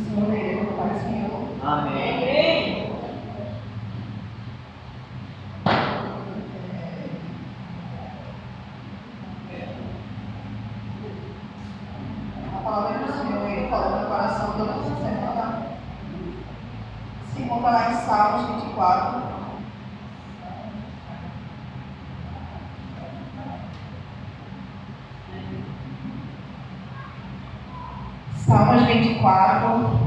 Senhor, na igreja do Pai, Senhor. Amém. A palavra do Senhor, Ele falou no coração durante essa semana. Se encontra lá em Salmos 24. Salmos 24,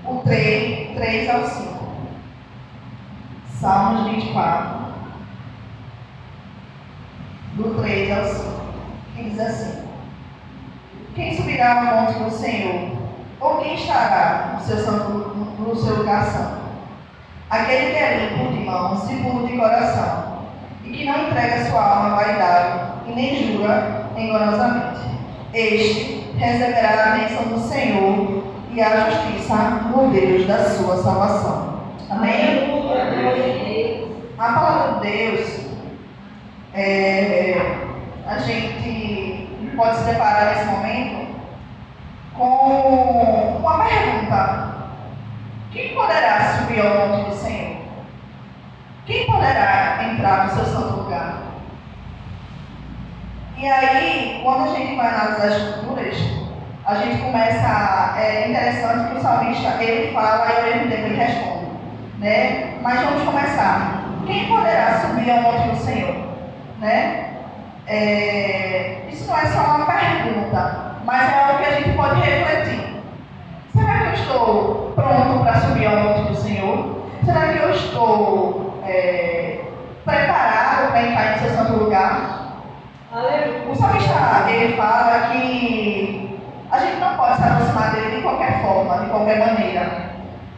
o 3 ao 5. Salmos 24, do 3 ao 5. Que diz assim: Quem subirá ao monte do Senhor? Ou quem estará no seu lugar santo? Aquele que é limpo de mãos e puro de coração, e que não entrega sua alma à vaidade, e nem jura enganosamente. Este receberá a bênção do Senhor e a justiça no Deus da sua salvação. Amém? A palavra de Deus, a gente pode se deparar nesse momento com uma pergunta: quem poderá subir ao monte do Senhor? Quem poderá entrar no seu santo lugar? E aí, quando a gente vai analisar as escrituras, a gente começa, é interessante que o salmista, ele fala e ao mesmo tempo ele responde, né? Mas vamos começar. Quem poderá subir ao monte do Senhor? Né? Isso não é só uma pergunta, mas é algo que a gente pode refletir. Será que eu estou pronto para subir ao monte do Senhor? Será que eu estou preparado para entrar no seu santo lugar? O salmista, ele fala que a gente não pode se aproximar dele de qualquer forma, de qualquer maneira.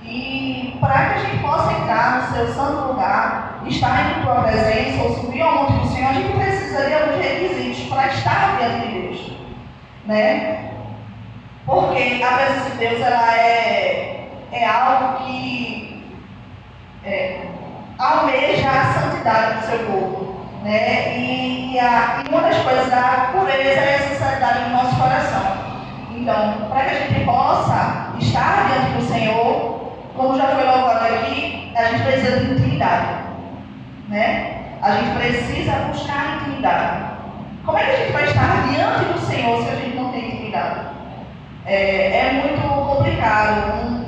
E para que a gente possa entrar no seu santo lugar, estar em tua presença ou subir ao monte do Senhor, a gente precisa de alguns requisitos para estar diante de Deus, né? Porque a presença de Deus, ela é algo que almeja a santidade do seu povo, né? E uma das coisas da pureza é a sinceridade do nosso coração. Então, para que a gente possa estar diante do Senhor, como já foi louvado aqui, a gente precisa de intimidade, né? A gente precisa buscar intimidade. Como é que a gente vai estar diante do Senhor se a gente não tem intimidade? É muito complicado. Um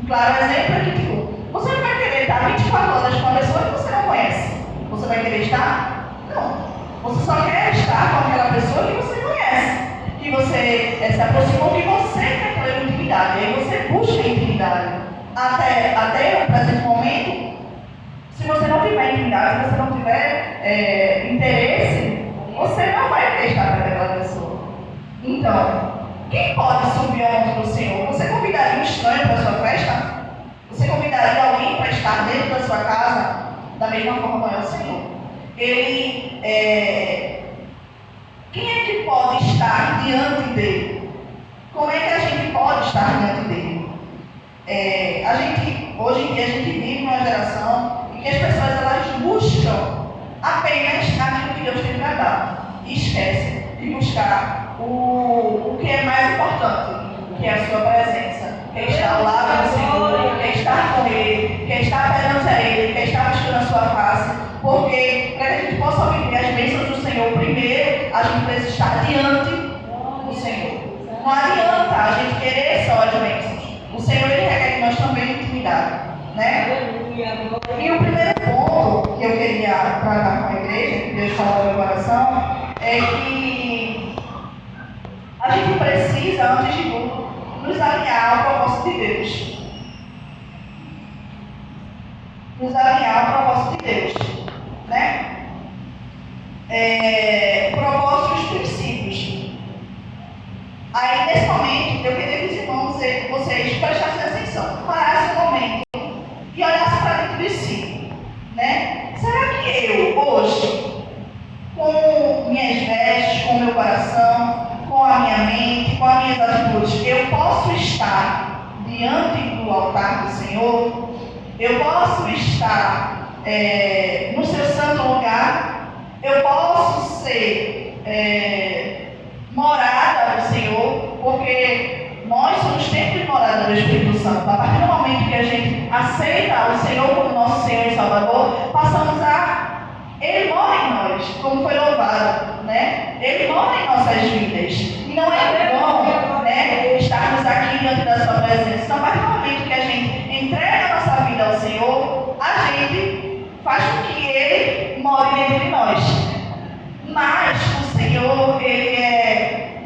claro exemplo é que, tipo, você não vai querer estar 24 horas com uma pessoa que você não conhece. Você vai querer estar? Não. Você só quer estar com aquela pessoa que você conhece, que você se aproximou, que você quer ter intimidade. Aí você busca intimidade. Até o presente momento, se você não tiver intimidade, se você não tiver interesse, você não vai querer estar perto daquela pessoa. Então, quem pode subir ao monte do Senhor? Você convidaria um estranho para a sua festa? Você convidaria alguém para estar dentro da sua casa? Da mesma forma como é o Senhor. Quem é que pode estar diante dele? Como é que a gente pode estar diante dele? Hoje em dia, a gente vive numa geração em que as pessoas elas buscam apenas aquilo que Deus tem para dar. E esquecem de buscar o que é mais importante, que é a sua presença. Quem está ao lado do Senhor, quem está com Ele, quem está perante a Ele, quem está buscando a sua face. Porque para que a gente possa viver as bênçãos do Senhor, primeiro a gente precisa estar diante do Senhor. Não adianta a gente querer só as bênçãos. O Senhor, Ele requer que nós também intimidade, né? E o primeiro ponto que eu queria tratar com a igreja, que Deus falou no meu coração, é que a gente precisa, antes de tudo, nos alinhar ao propósito de Deus. Nos alinhar ao propósito de Deus, né? Propósitos e princípios. Aí, nesse momento, eu queria que os irmãos, vocês prestassem atenção, parassem um momento e olhassem para dentro de si, né? Será que eu, hoje, com minhas vestes, com o meu coração, com a minha mente, com as minhas atitudes, eu posso estar diante do altar do Senhor? Eu posso estar no seu santo lugar? Eu posso ser morada do Senhor? Porque nós somos templo de morada Santo. A partir do momento que a gente aceita o Senhor como nosso Senhor e Salvador, passamos Ele mora em nós, como foi louvado, né? Ele mora em nossas vidas. E não é bom, né, estarmos aqui diante da sua presença. Então, a partir do momento que a gente entrega a nossa vida ao Senhor, a gente faz com que Ele more dentro de nós. Mas o Senhor, Ele é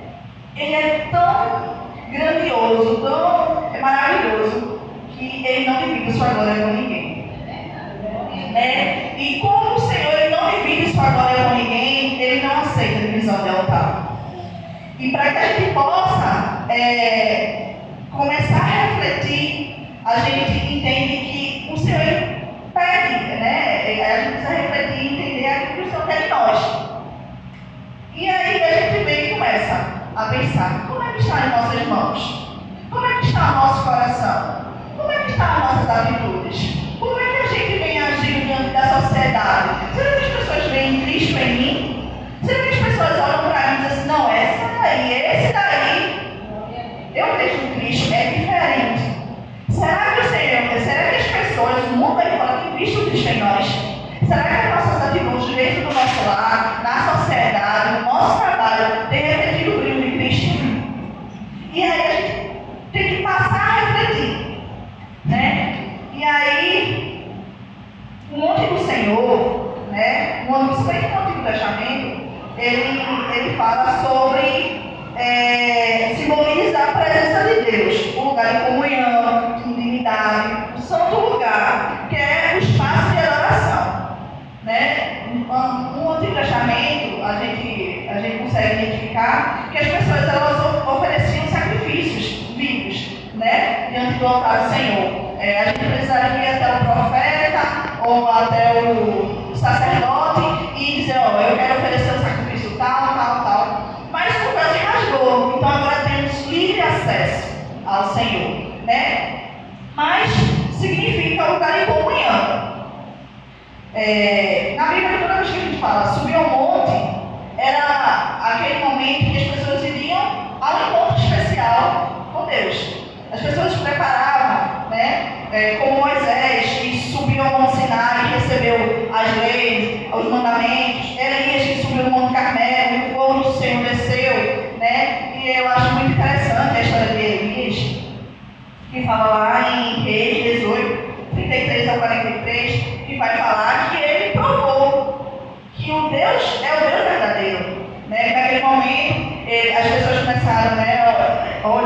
tão grandioso, tão maravilhoso, que Ele não divide sua glória com ninguém. Né? E como o Senhor Ele não divide sua glória com ninguém, Ele não aceita divisão de altar. E para que a gente possa começar a refletir, a gente entende que o Senhor pede, né? A gente precisa refletir e entender aquilo que o Senhor quer de nós. E aí a gente vem e começa a pensar, como é que está em nossas mãos? Como é que está o nosso coração? Como é que estão as nossas atitudes? Como é que a gente vem agindo diante da sociedade? Será que as pessoas veem Cristo em mim? Será que as pessoas olham para mim e dizem assim, não, essa daí, esse daí, eu vejo Cristo, é diferente. Será que as pessoas, o mundo aí fora, tem visto Cristo em nós? Será que as nossas atitudes dentro do nosso lar, na sociedade, no nosso trabalho, têm refletido o brilho de Cristo? E aí a gente tem que passar a refletir, né? E aí, o monte do Senhor, né? Principalmente no Antigo Testamento, ele fala sobre simbolizar a presença de Deus, o lugar de comunhão, de intimidade, o santo lugar, que é o espaço de adoração. Né? No Antigo Testamento, a gente consegue identificar que as pessoas elas ofereciam sacrifícios vivos, né? Diante do altar do Senhor. A gente precisaria ir até o profeta ou até o sacerdote e dizer, eu quero oferecer um sacrifício tal, tal, tal. Mas o véu se rasgou, então agora temos livre acesso ao Senhor, né? Mas significa lugar de comunhão. Na Bíblia, toda vez que a gente fala subir ao monte, era aquele momento que as pessoas iriam a um encontro especial com Deus. As pessoas se preparavam, né? Como Moisés, que subiu ao Monte Sinai e recebeu as leis, os mandamentos. Elias, que subiu no Monte Carmelo, e o fogo do Senhor desceu, né? E eu acho muito interessante a história de Elias, que fala lá em Reis 18, 33 ao 43, que vai falar que ele provou que o Deus é o Deus verdadeiro. Né? Naquele momento, as pessoas começaram, né?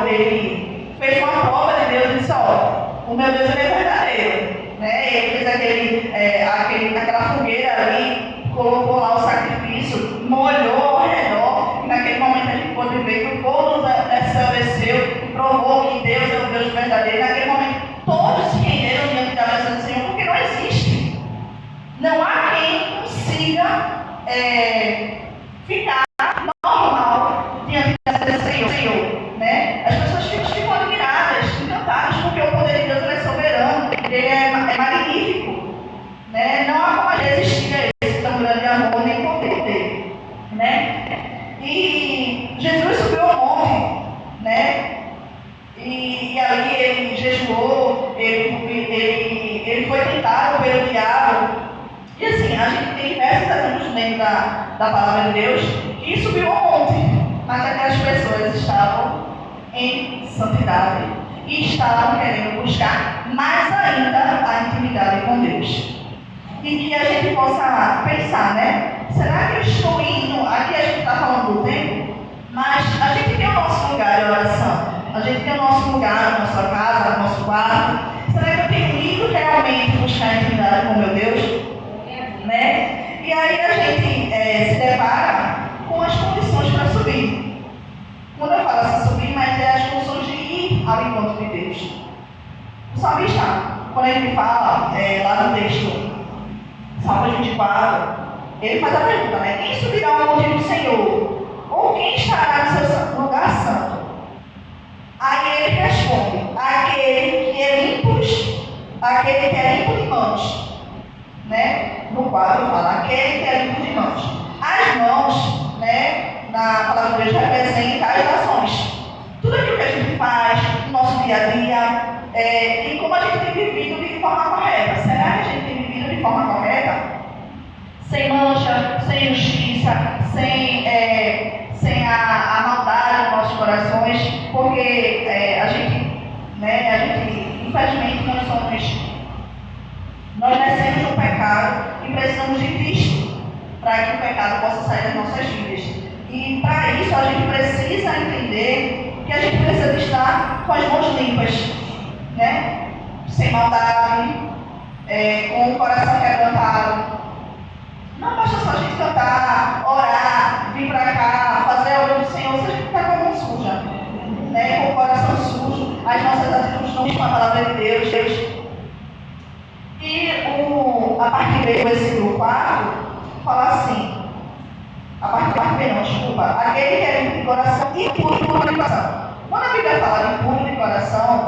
Ele fez uma prova de Deus e disse, o meu Deus ele é verdadeiro. Né? Ele fez aquela fogueira ali, colocou lá o sacrifício, molhou ao redor, e naquele momento a gente pode ver que o fogo do céu desceu e provou que Deus é o Deus verdadeiro. Naquele momento, todos se renderam diante da presença do Senhor, porque não existe. Não há quem consiga ficar normal diante da presença do Senhor. Né? As pessoas ficam admiradas, encantadas, porque o poder de Deus é soberano, ele é magnífico. Né? Não há como resistir a esse tão grande amor nem poder dele. Né? E Jesus subiu ao monte, né? E ali ele jejuou, ele foi tentado pelo diabo. E assim, a gente tem diversos exemplos dentro da palavra de Deus que subiu ao monte, mas aquelas pessoas estavam em santidade e estavam querendo buscar mais ainda a intimidade com Deus. E que a gente possa pensar, né? Será que eu estou indo? Aqui a gente está falando do tempo, mas a gente tem o nosso lugar de oração. A gente tem o nosso lugar na nossa casa, no nosso quarto. Será que eu tenho ido realmente buscar intimidade com meu Deus? Né? E aí a gente se depara com as condições para subir. Quando eu falo assim subir, mas é as condições de ir ao encontro de Deus. O salmista, quando ele fala lá no texto, Salmo 24, ele faz a pergunta, né? Quem subirá ao monte do Senhor? Ou quem estará no seu lugar santo? Aí ele responde, aquele que é limpo de mãos. Né? No quadro fala, aquele que é limpo de mãos. As mãos, né, na palavra de Deus, representam as ações. Tudo aquilo que a gente faz no nosso dia a dia, E como a gente tem vivido de forma correta? Será que a gente tem vivido de forma correta? Sem mancha, sem justiça, sem a maldade nos nossos corações, porque a gente, infelizmente, nós nascemos no pecado e precisamos de Cristo para que o pecado possa sair das nossas vidas. E para isso a gente precisa entender que a gente precisa estar com as mãos limpas, né? Sem maldade, com o coração quebrantado. Não basta só a gente cantar, orar, vir para cá, fazer a obra do Senhor, se a gente está com a mão suja, né? Com o coração sujo, as nossas atitudes não estão com a palavra de Deus. E a parte B do versículo 4 fala assim, a parte B não, desculpa, aquele que é limpo de coração e puro de coração. Quando a Bíblia fala de puro de coração,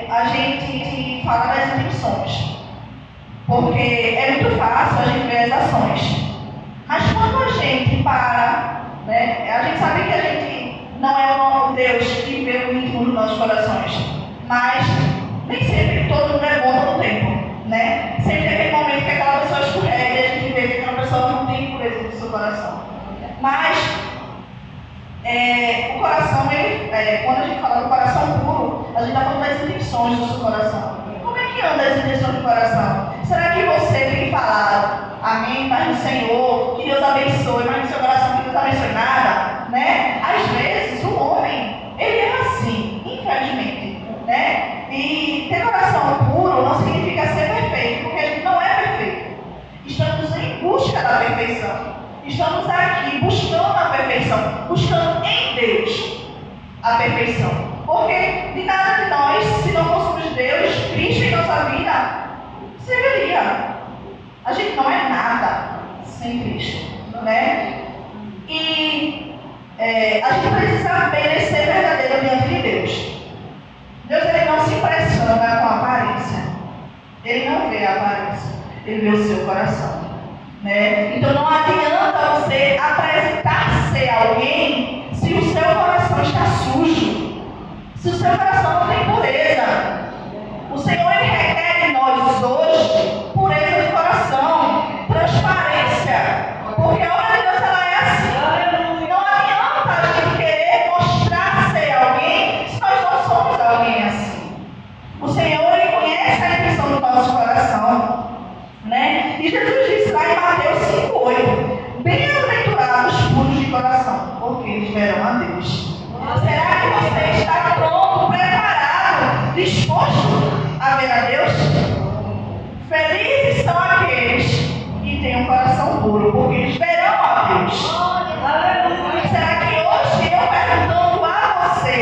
a gente fala das intenções, porque é muito fácil a gente ver as ações, mas quando a gente para, né, a gente sabe que a gente não é o Deus que vê o íntimo dos nossos corações, mas nem sempre todo mundo é bom todo o tempo, né? Sempre tem aquele momento que aquela pessoa escorrega e a gente vê que aquela pessoa não tem pureza do seu coração. Mas o coração, quando a gente fala do coração puro, a gente está falando das intenções do seu coração. Como é que anda as intenções do coração? Será que você tem falado, amém, mas no Senhor, que Deus abençoe, mas no seu coração que Deus abençoe nada, né? Às vezes o homem, ele é assim, infelizmente, né? E ter coração puro não significa ser perfeito, porque a gente não é perfeito. Estamos em busca da perfeição. Estamos aqui buscando a perfeição, buscando em Deus a perfeição. Porque de nada de nós, se não fôssemos Deus, Cristo em nossa vida, serviria. A gente não é nada sem Cristo, né? E a gente precisa bem ser verdadeiro diante de Deus. Deus, ele não se impressiona com a aparência. Ele não vê a aparência, ele vê o seu coração, né? Então não adianta você apresentar-se a alguém se o seu coração está sujo, se o seu coração não tem pureza. O Senhor, ele requer de nós hoje pureza de coração, transparência, porque a obra de Deus, ela é assim. Não adianta a gente querer mostrar ser alguém se nós não somos alguém assim. O Senhor, ele conhece a intenção do nosso coração, né? E Jesus disse lá em Mateus 5,8: bem-aventurados puros de coração, porque eles verão a Deus. Será que você está pronto, preparado, disposto a ver a Deus? Felizes são aqueles que têm um coração puro, porque eles verão a Deus. Será que hoje eu perguntando a você,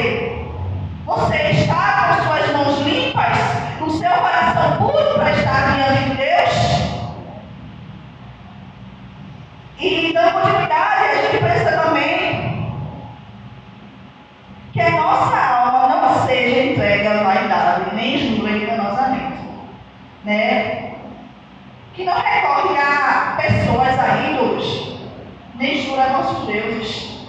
você está com suas mãos limpas, com seu coração puro para estar diante de Deus? E dando continuidade, a gente precisa também que a nossa alma não seja entregue à vaidade, nem julga enganosamente, né? Que não recorre a pessoas, a ídolos, nem jura a nossos deuses,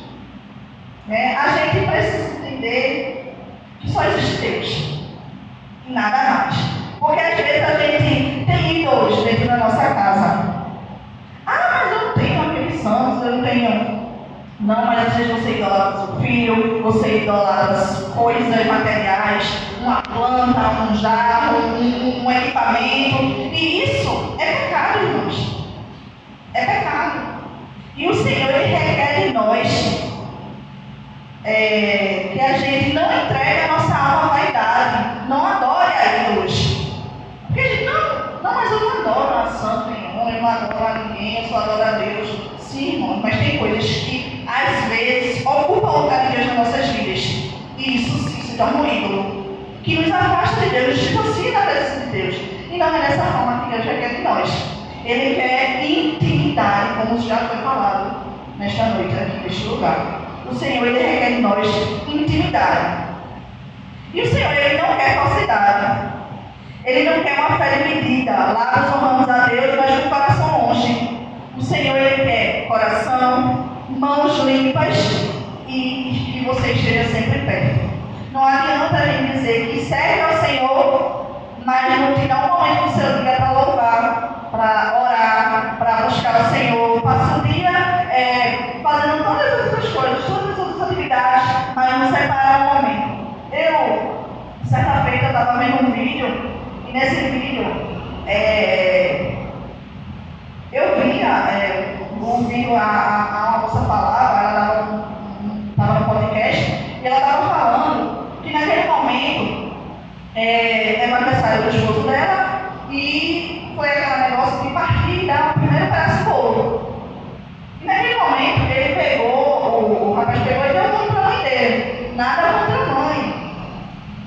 né? A gente precisa entender que só existe Deus e nada mais, porque às vezes a gente tem ídolos dentro da nossa casa. Mas eu não tenho aqueles santos, eu não tenho. Não, mas às vezes você idolatra seu filho, você idolatra coisas materiais, uma planta, um jarro, um equipamento. E isso é pecado, irmãos. É pecado. E o Senhor, ele requer de nós que a gente não entregue a nossa alma à vaidade, não adore a ídolos. Porque a gente, mas eu não adoro a santo nenhum, eu não adoro a ninguém, eu só adoro a Deus. Sim, irmão, mas tem coisas que às vezes ocupam o lugar de Deus nas nossas vidas. E isso sim se torna um ídolo, que nos afasta de Deus, distancia da presença de Deus. E não é dessa forma que Deus requer de nós. Ele quer intimidade, como já foi falado nesta noite aqui neste lugar. O Senhor, ele requer de nós intimidade. E o Senhor, ele não quer falsidade. Ele não quer uma fé dividida. Lábios honramos a Deus, mas com o coração longe. O Senhor, ele quer coração, mãos limpas e que você esteja sempre perto. Não adianta a gente dizer que serve ao Senhor, mas não tirar um momento do seu dia para louvar, para orar, para buscar o Senhor. Passa o dia fazendo todas as outras coisas, todas as outras atividades, mas não separa um momento. Certa feita, eu estava vendo um vídeo, e nesse vídeo, eu ouvi a moça falar, ela estava no podcast, e ela estava falando que naquele momento, era o aniversário do esposo dela, e foi aquele negócio de partir e dar o primeiro pedaço de bolo. E naquele momento, ele pegou, o rapaz pegou e deu tudo para a mãe dele, nada contra a mãe.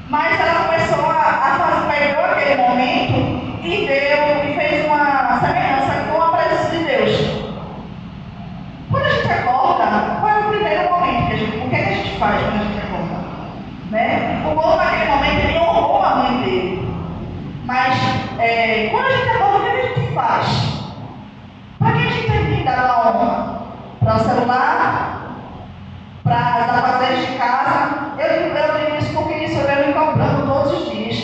Mas ela começou a fazer, pegou aquele momento e fez uma semelhança com a presença de Deus. Quando a gente acorda, qual é o primeiro momento o que é que a gente faz quando a gente acorda? Né? O povo naquele momento ele honrou a mãe dele. Mas quando a gente acorda, o que a gente faz? Para que a gente tem que dar uma honra? Para o celular? Para os afazeres de casa? Eu digo isso porque isso eu venho me cobrando todos os dias.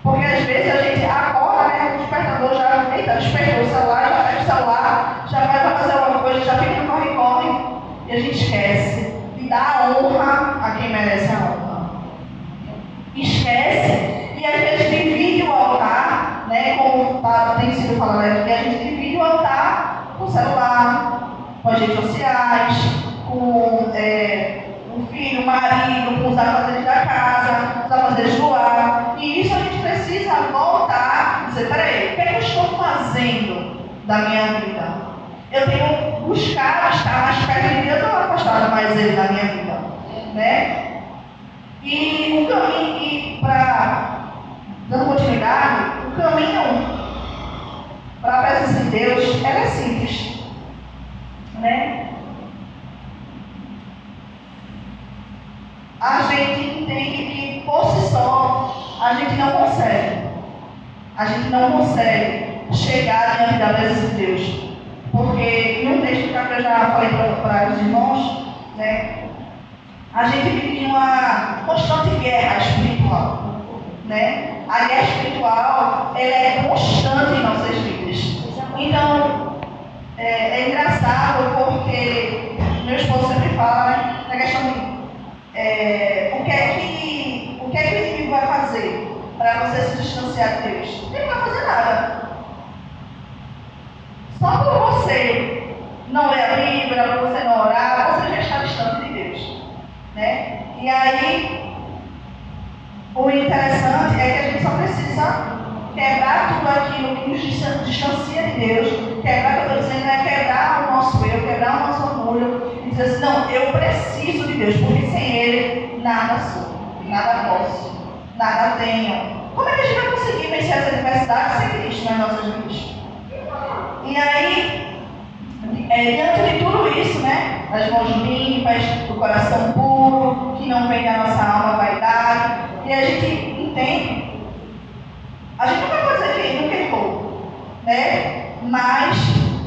Porque às vezes a gente acorda, né? O despertador já despertou o celular, já pega o celular, já vai para fazer alguma coisa, já fica no corre-corre. E a gente esquece de dar a honra a quem merece a honra. Esquece e às vezes divide o altar, né? Como tem sido falado aqui, a gente divide o altar com o celular, com as redes sociais, com o filho, o marido, com os afazeres da casa, os afazeres do lar. E isso a gente precisa voltar e dizer, peraí, o que é que eu estou fazendo da minha vida? Eu tenho buscado estar mais perto de Deus ou afastado mais dele da minha vida? Né? E o caminho, dando continuidade, o caminho para a presença de Deus, ela é simples. Né? A gente entende que por si só a gente não consegue. A gente não consegue chegar diante da presença de Deus. Porque em um texto que eu já falei para os irmãos, né, a gente vive em uma constante guerra espiritual. Né? A guerra espiritual ela é constante em nossas vidas. Então, é engraçado porque meu esposo sempre fala, né, na questão de o que é que o inimigo vai fazer para você se distanciar de Deus? Ele não vai fazer nada. Só por você não ler a Bíblia, por você não orar, você já está distante de Deus. Né? E aí, o interessante é que a gente só precisa quebrar tudo aquilo que nos distancia de Deus. Quebrar, que eu estou dizendo, é quebrar o nosso eu, quebrar o nosso orgulho e dizer assim, não, eu preciso de Deus, porque sem Ele nada sou, nada posso, nada tenho. Como é que a gente vai conseguir vencer as adversidades sem Cristo nas nossas vidas? E aí, diante de tudo isso, né, as mãos limpas, o coração puro, que não vem da nossa alma vaidade, e a gente entende, a gente nunca pode dizer que nunca errou, né, mas,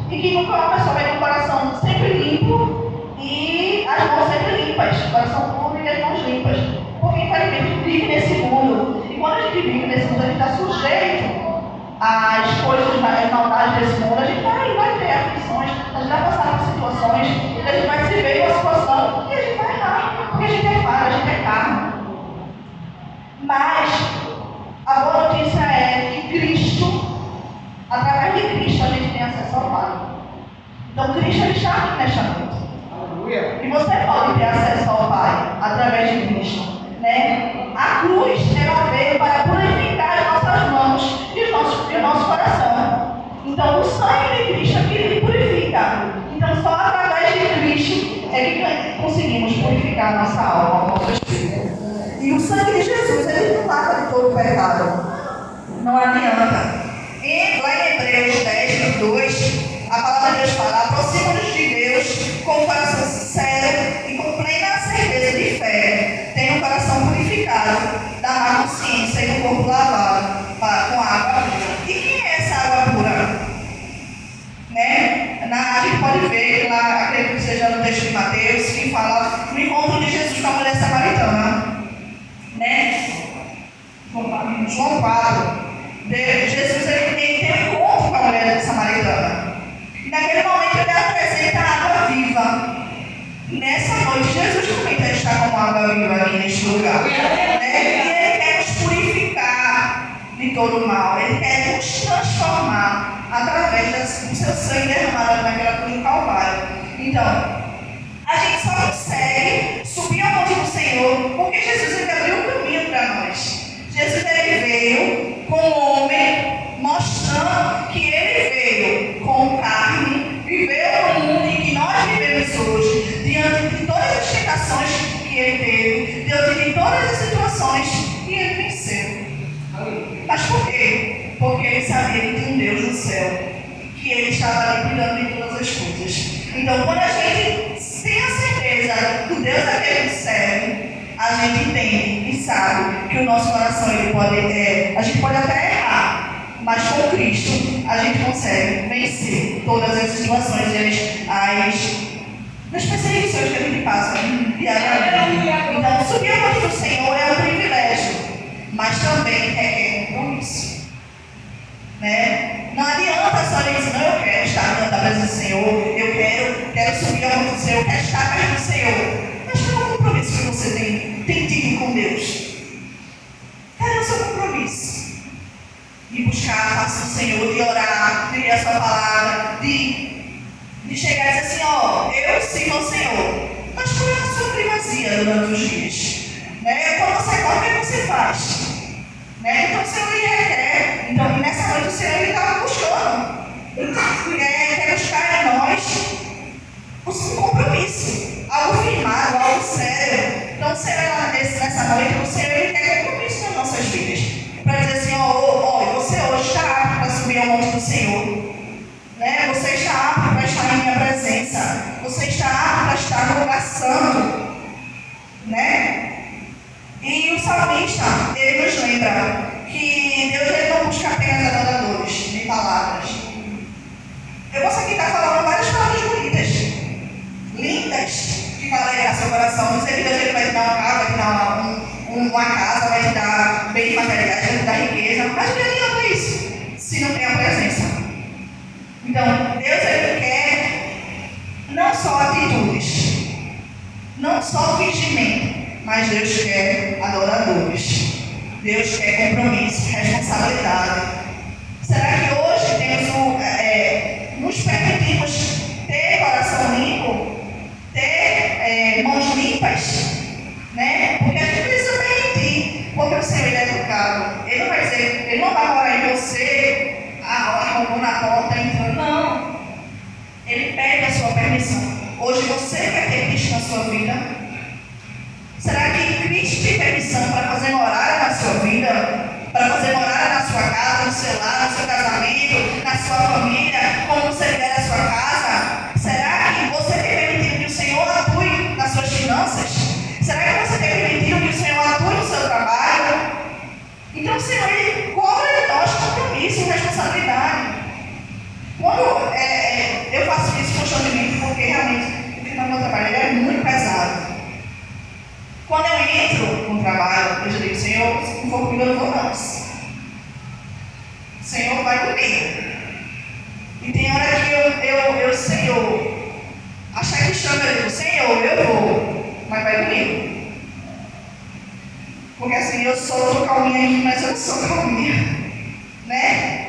e que nunca uma pessoa vem com o coração sempre limpo e as mãos sempre limpas, o coração puro e as mãos limpas, porque infelizmente a gente vive nesse mundo, e quando a gente vive nesse mundo, a gente está sujeito as coisas, as maldades desse mundo, a gente vai ter aflições, a gente vai passar por situações, a gente vai se ver em uma situação e a gente vai errar, porque a gente é falho, a gente é carne. Mas a boa notícia é que Cristo, através de Cristo, a gente tem acesso ao Pai. Então Cristo ele está aqui nesta noite. Aleluia. E você pode ter acesso ao Pai através de Cristo. Né? A cruz ela veio para purificar as nossas mãos e o nosso coração. Então o sangue de Cristo é que purifica. Então só através de Cristo é que conseguimos purificar a nossa alma, o nosso espírito. E o sangue de Jesus ele não mata de todo o pecado. Não adianta. E lá em Hebreus 10:2, a palavra de Deus fala: aproxima-nos de Deus com o coração sincero e com plena certeza de fé, tendo o coração purificado da má consciência e o corpo lavado com água pura. E quem é essa água pura? Né? A gente pode ver lá, acredito que seja no texto de Mateus, que fala no encontro de Jesus com a mulher samaritana. água viva aqui neste lugar. Né? E Ele quer nos purificar de todo o mal. Ele quer nos transformar através do seu sangue derramado naquela cruz do Calvário. Então, a gente só consegue subir ao monte do Senhor porque Jesus ele abriu o caminho para nós. Jesus ele veio como homem, mostrando que ele veio com carne, viveu no mundo em que nós vivemos hoje, diante de todas as tentações que ele teve, diante de todas as situações que ele venceu. Mas por quê? Porque ele sabia que tinha um Deus no céu, que ele estava ali cuidando de todas as coisas. Então, quando a gente tem a certeza do Deus a quem ele serve, a gente entende e sabe que o nosso coração ele pode, a gente pode até errar, mas com Cristo a gente consegue vencer todas as situações e as perseguições que a gente passa diariamente. Então, subir ao monte do Senhor é um privilégio, mas também requer compromisso. Né? Não adianta só dizer, não, eu quero estar diante da presença do Senhor, eu quero subir ao monte do Senhor, eu quero estar perto do Senhor. Mas qual é o compromisso que você tem tido com Deus? Cadê o seu compromisso? De buscar a face do Senhor, de orar, de ler a sua palavra, de chegar e dizer assim, ó, eu sirvo ao Senhor. Mas qual é a sua primazia durante os dias? Né? Quando você acorda, o que você faz? Né? Então o Senhor ele requer. Então nessa noite o Senhor ele estava buscando. Quer buscar em nós um compromisso, algo firmado, algo sério. Então o Senhor nessa noite, o Senhor ele quer compromisso nas nossas vidas. Para dizer assim, ó, você hoje está apto para subir ao monte do Senhor. Né? Você está apto para estar em minha presença. Você está apto para estar no lugar santo. Né? E o salmista, ele nos lembra que Deus ele não busca apenas adoradores de palavras. Eu posso aqui estar falando várias palavras bonitas, lindas, que vai alegrar seu coração. Dizer que Deus ele vai te dar uma casa, vai te dar uma casa, vai te dar bens materiais, vai te dar riqueza. Mas o que adianta isso se não tem a presença? Então, Deus ele quer não só atitudes, não só fingimento, mas Deus quer adoradores. Deus quer compromisso, responsabilidade. Será que hoje nos permitimos ter coração limpo? Ter mãos limpas? Né? Porque a gente precisa permitir. Porque o Senhor ele é educado. Ele não vai dizer, ele não vai morar em você, arrombando a porta, entrando. Não. Ele pede a sua permissão. Hoje você quer ter Cristo na sua vida? Será que Cristo tem permissão para fazer morada na sua vida? Para fazer morada na sua casa, no seu lar, no seu casamento, na sua família, como você lidera a sua casa? Será que você tem permitido que o Senhor atue nas suas finanças? Será que você tem permitido que o Senhor atue no seu trabalho? Então o Senhor ele cobra de nós compromisso e responsabilidade. Quando eu faço isso constantemente, porque realmente o que está no meu trabalho é muito pesado. Quando eu entro no trabalho, eu já digo, Senhor, se não for comigo, eu não vou não. O Senhor vai comigo. E tem hora que Senhor, achar que chama, eu digo, Senhor, eu vou, mas vai comigo. Porque assim, eu sou calminha aqui, mas eu não sou calminha. Né?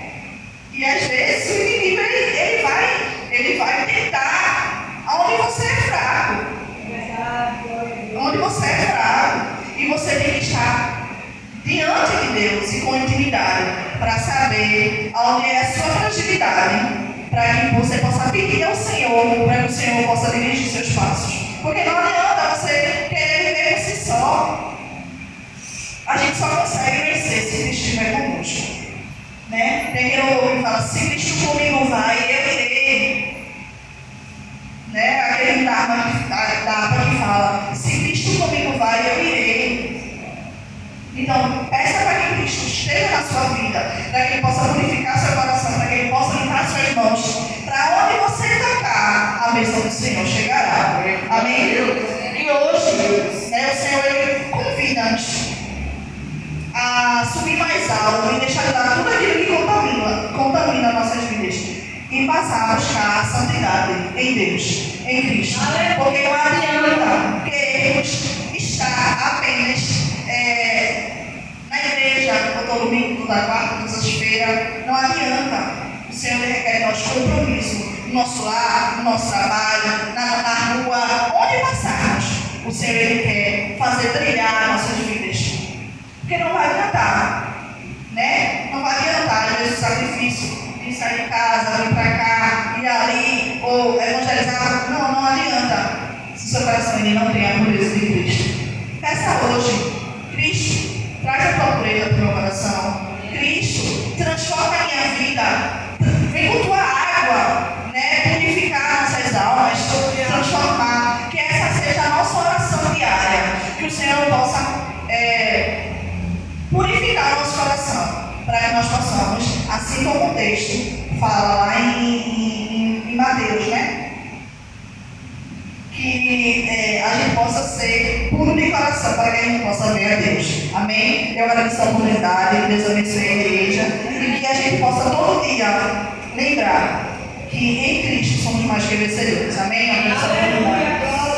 E às vezes o inimigo, ele vai tentar onde você é fraco. Onde você é fraco. E você tem que estar diante de Deus e com intimidade para saber onde é a sua fragilidade, para que você possa pedir ao Senhor, para que o Senhor possa dirigir seus passos. Porque não adianta você querer viver por si só. A gente só consegue vencer se Cristo estiver conosco. Né? Tem quem ouve e fala, se Cristo comigo vai, eu irei. Né? Aquele dama que fala, se Cristo comigo vai, eu irei. Então, peça para que Cristo esteja na sua vida, para que Ele possa purificar seu coração, para que Ele possa limpar suas mãos. Para onde você tocar, a bênção do Senhor chegará. Amém? E hoje, o Senhor ele convida-nos a subir mais alto e deixar de lado tudo aquilo que contamina nossas vidas e passar a buscar a santidade em Deus, em Cristo. Porque não adianta queremos estar da quarta, terça-feira, não adianta. O Senhor requer nosso compromisso, no nosso lar, no nosso trabalho, na rua, onde passarmos. O Senhor Ele quer fazer brilhar nossas vidas. Porque não vai adiantar, né? Não vai adiantar, às vezes, o sacrifício de sair de casa, vir para cá, ir ali, ou evangelizar. Não adianta. Se o seu coração ele não tem a pureza de Cristo. Peça hoje, Cristo, traz a tua pureza para o meu coração. Cristo, transforma a minha vida. Vem com tua água, né? Purificar nossas almas, transformar. Que essa seja a nossa oração diária. Que o Senhor possa purificar o nosso coração. Para que nós possamos, assim como o texto fala lá em Mateus, né? Que a gente possa ser puro de coração, para que a gente possa ver a Deus. Amém? Eu agradeço a oportunidade, Deus abençoe a igreja, e que a gente possa todo dia lembrar que em Cristo somos mais que vencedores. Amém? Eu agradeço a oportunidade.